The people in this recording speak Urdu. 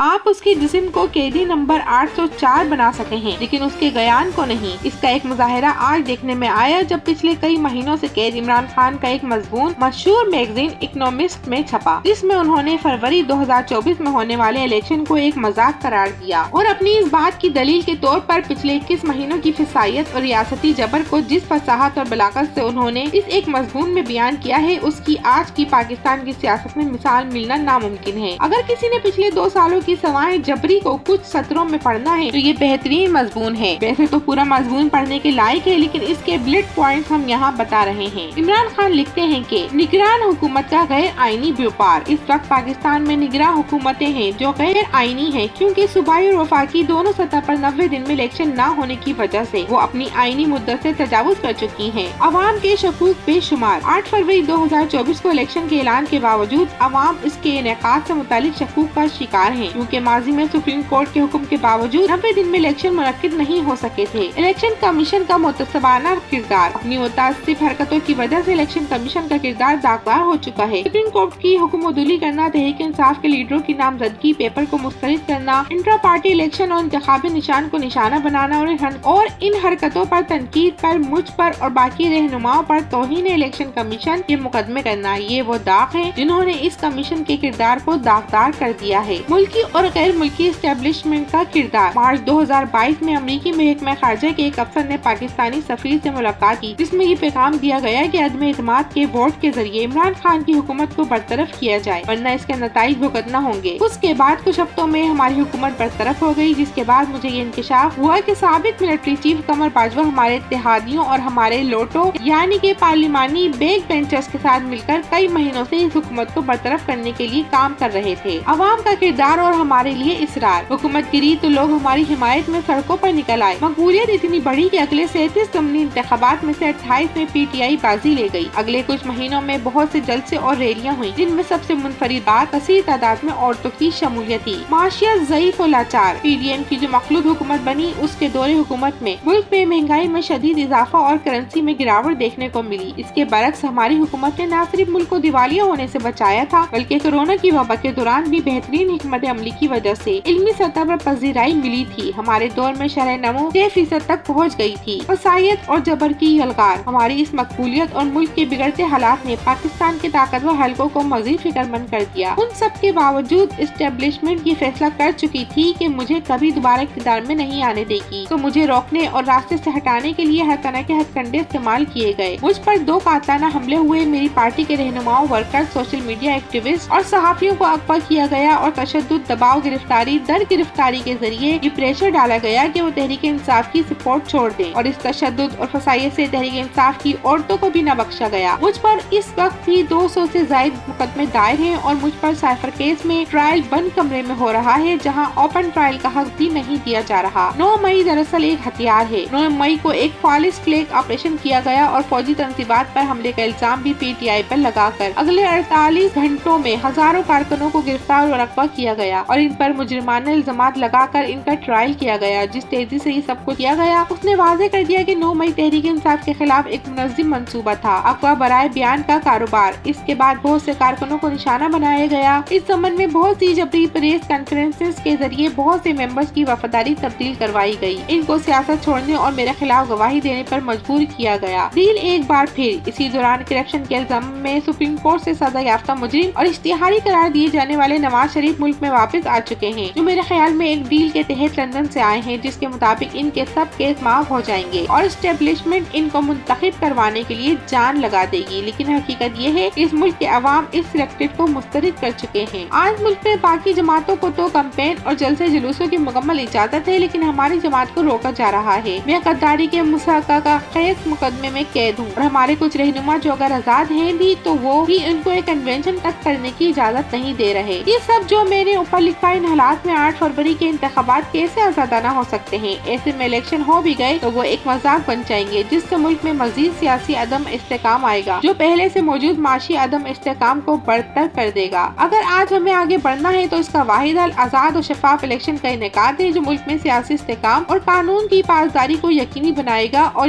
آپ اس کے جسم کو قیدی نمبر 804 بنا سکے ہیں لیکن اس کے گیان کو نہیں۔ اس کا ایک مظاہرہ آج دیکھنے میں آیا جب پچھلے کئی مہینوں سے قید عمران خان کا ایک مضمون مشہور میگزین اکنومسٹ میں چھپا، جس میں انہوں نے فروری 2024 میں ہونے والے الیکشن کو ایک مذاق قرار دیا اور اپنی اس بات کی دلیل کے طور پر پچھلے 21 مہینوں کی فسائیت اور ریاستی جبر کو جس فصاحت اور بلاغت سے انہوں نے اس ایک مضمون میں بیان کیا ہے، اس کی آج کی پاکستان کی سیاست میں مثال ملنا ناممکن ہے۔ اگر کسی نے پچھلے 2 سالوں کی سوائے جبری کو کچھ سطروں میں پڑھنا ہے تو یہ بہترین مضمون ہے۔ ویسے تو پورا مضمون پڑھنے کے لائق ہے لیکن اس کے بلٹ پوائنٹس ہم یہاں بتا رہے ہیں۔ عمران خان لکھتے ہیں کہ نگران حکومت کا غیر آئینی بیوپار۔ اس وقت پاکستان میں نگراں حکومتیں ہیں جو غیر آئینی ہیں کیونکہ صوبائی اور وفاقی دونوں سطح پر 90 دن میں الیکشن نہ ہونے کی وجہ سے وہ اپنی آئینی مدت سے تجاوز کر چکی ہیں۔ عوام کے شکوک بے شمار۔ 8 فروری 2024 کو الیکشن کے اعلان کے باوجود عوام اس کے انعقاد سے متعلق شکوک کا شکار ہیں کیونکہ ماضی میں سپریم کورٹ کے حکم کے باوجود 90 دن میں الیکشن منعقد نہیں ہو سکے تھے۔ الیکشن کمیشن کا متعصبانہ کردار۔ اپنی متعصب حرکتوں کی وجہ سے الیکشن کمیشن کا کردار داغدار ہو چکا ہے۔ سپریم کورٹ کی حکم عدولی کرنا، تحریک انصاف کے لیڈروں کی نامزدگی پیپر کو مسترد کرنا، انٹرا پارٹی الیکشن اور انتخابی نشان کو نشانہ بنانا اور ان حرکتوں پر تنقید پر مجھ پر اور باقی رہنماؤں پر توہین الیکشن کمیشن کے مقدمے کرنا، یہ وہ داغ ہیں جنہوں نے اس کمیشن کے کردار کو داغدار کر دیا ہے۔ ملکی اور غیر ملکی اسٹیبلشمنٹ کا کردار۔ مارچ 2022 میں امریکی محکمہ خارجہ کے ایک افسر نے پاکستانی سفیر سے ملاقات کی جس میں یہ پیغام دیا گیا کہ عدم اعتماد کے ووٹ کے ذریعے عمران خان کی حکومت کو برطرف کیا جائے ورنہ اس کے نتائج بھگتنا ہوں گے۔ اس کے بعد کچھ ہفتوں میں ہماری حکومت برطرف ہو گئی، جس کے بعد مجھے یہ انکشاف ہوا کہ سابق ملٹری چیف قمر باجوہ ہمارے اتحادیوں اور ہمارے لوٹوں یعنی کہ پارلیمانی بیک بینچرز کے ساتھ مل کر کئی مہینوں سے اس حکومت کو برطرف کرنے کے لیے کام کر رہے تھے۔ عوام کا کردار اور ہمارے لیے اصرار۔ حکومت گری تو لوگ ہماری حمایت میں سڑکوں پر نکل آئے۔ مقبولیت اتنی بڑی کہ اگلے 37 ضمنی انتخابات میں سے 28 میں پی ٹی آئی بازی لے گئی۔ اگلے کچھ مہینوں میں بہت سے جلسے اور ریلیاں ہوئیں جن میں سب سے منفرد بات کثیر تعداد میں عورتوں کی شمولیت تھی۔ معاشیت ضعیف و لاچار۔ پی ڈی ایم کی جو مخلوط حکومت بنی اس کے دور حکومت میں ملک میں مہنگائی میں شدید اضافہ اور کرنسی میں گراوٹ دیکھنے کو ملی۔ اس کے برعکس ہماری حکومت نے نہ صرف ملک کو دیوالیہ ہونے سے بچایا تھا بلکہ کورونا کی وبا کے دوران بھی بہترین حکمت عملی کی وجہ سے علمی سطح پر پذیرائی ملی تھی۔ ہمارے دور میں شرح نمو 6% تک پہنچ گئی تھی۔ وسائیت اور جبر کی یلغار۔ ہماری اس مقبولیت اور ملک کے بگڑتے حالات نے پاکستان کے طاقتور حلقوں کو مزید فکر مند کر دیا۔ ان سب کے باوجود اسٹیبلشمنٹ یہ فیصلہ کر چکی تھی کہ مجھے کبھی دوبارہ اقتدار میں نہیں آنے دے گی، تو مجھے روکنے اور راستے سے ہٹانے کے لیے ہر طرح کے ہتھ کنڈے استعمال کیے گئے۔ مجھ پر 2 قاتلانہ حملے ہوئے، میری پارٹی کے رہنماؤں، ورکر، سوشل میڈیا ایکٹیوسٹ اور صحافیوں کو اغوا کیا گیا اور تشدد، دباؤ، گرفتاری در گرفتاری کے ذریعے یہ پریشر ڈالا گیا کہ وہ تحریک انصاف کی سپورٹ چھوڑ دیں اور اس تشدد اور فسائیت سے تحریک انصاف کی عورتوں کو بھی نہ بخشا گیا۔ مجھ پر اس وقت بھی 200 سے زائد مقدمے دائر ہیں اور مجھ پر سائفر کیس میں ٹرائل بند کمرے میں ہو رہا ہے جہاں اوپن ٹرائل کا حق بھی نہیں دیا جا رہا۔ 9 مئی دراصل ایک ہتھیار ہے۔ 9 مئی کو ایک فالس فلیگ آپریشن کیا گیا اور فوجی تنصیبات پر حملے کا الزام بھی پی ٹی آئی پر لگا کر اگلے 48 گھنٹوں میں ہزاروں کارکنوں کو گرفتار اور اغوا کیا گیا اور ان پر مجرمانہ الزامات لگا کر ان کا ٹرائل کیا گیا۔ جس تیزی سے یہ سب کچھ کیا گیا اس نے واضح کر دیا کہ 9 مئی تحریک انصاف کے خلاف ایک منظم منصوبہ تھا، اغوا برائے بیان کا کاروبار۔ اس کے بعد بہت سے کارکنوں کو نشانہ بنایا گیا۔ اس ضمن میں بہت سی جبری پریس کانفرنسز کے ذریعے بہت سے ممبرز کی وفاداری تبدیل کروائی گئی۔ ان کو سیاست چھوڑنے اور میرے خلاف گواہی دینے پر مجبور کیا گیا۔ ڈیل ایک بار پھر اسی دوران کرپشن کے الزام میں سپریم کورٹ سے سزا یافتہ مجرم اور اشتہاری قرار دیے جانے والے نواز شریف ملک میں واپس آ چکے ہیں، جو میرے خیال میں ایک ڈیل کے تحت لندن سے آئے ہیں جس کے مطابق ان کے سب کیس معاف ہو جائیں گے اور اسٹیبلشمنٹ ان کو منتخب کروانے کے لیے جان لگا دے گی۔ لیکن حقیقت یہ ہے کہ اس ملک کے عوام اس سلیکٹڈ کو مسترد کر چکے ہیں۔ آج ملک میں باقی جماعتوں کو تو کمپین اور جلسے جلوسوں کی مکمل اجازت ہے لیکن ہماری جماعت کو روکا جا رہا ہے۔ میں غداری کے مسحقہ خیز مقدمے میں قید ہوں اور ہمارے کچھ رہنما جو اگر آزاد ہیں بھی تو وہ بھی ان کو ایک کنونشن تک کرنے کی اجازت نہیں دے رہے۔ یہ سب جو میں نے اوپر لکھا ان حالات میں 8 فروری کے انتخابات کیسے آزادانہ ہو سکتے ہیں؟ ایسے میں الیکشن ہو بھی گئے تو وہ ایک مذاق بن جائیں گے جس سے ملک میں مزید سیاسی عدم استحکام آئے گا جو پہلے سے موجود معاشی عدم استحکام کو برتر کر دے گا۔ اگر آج ہمیں آگے بڑھنا ہے تو اس کا واحد حل آزاد اور شفاف الیکشن کا انعقاد ہے جو ملک میں سیاسی استحکام اور قانون کی پاسداری کو یقینی بنائے گا، اور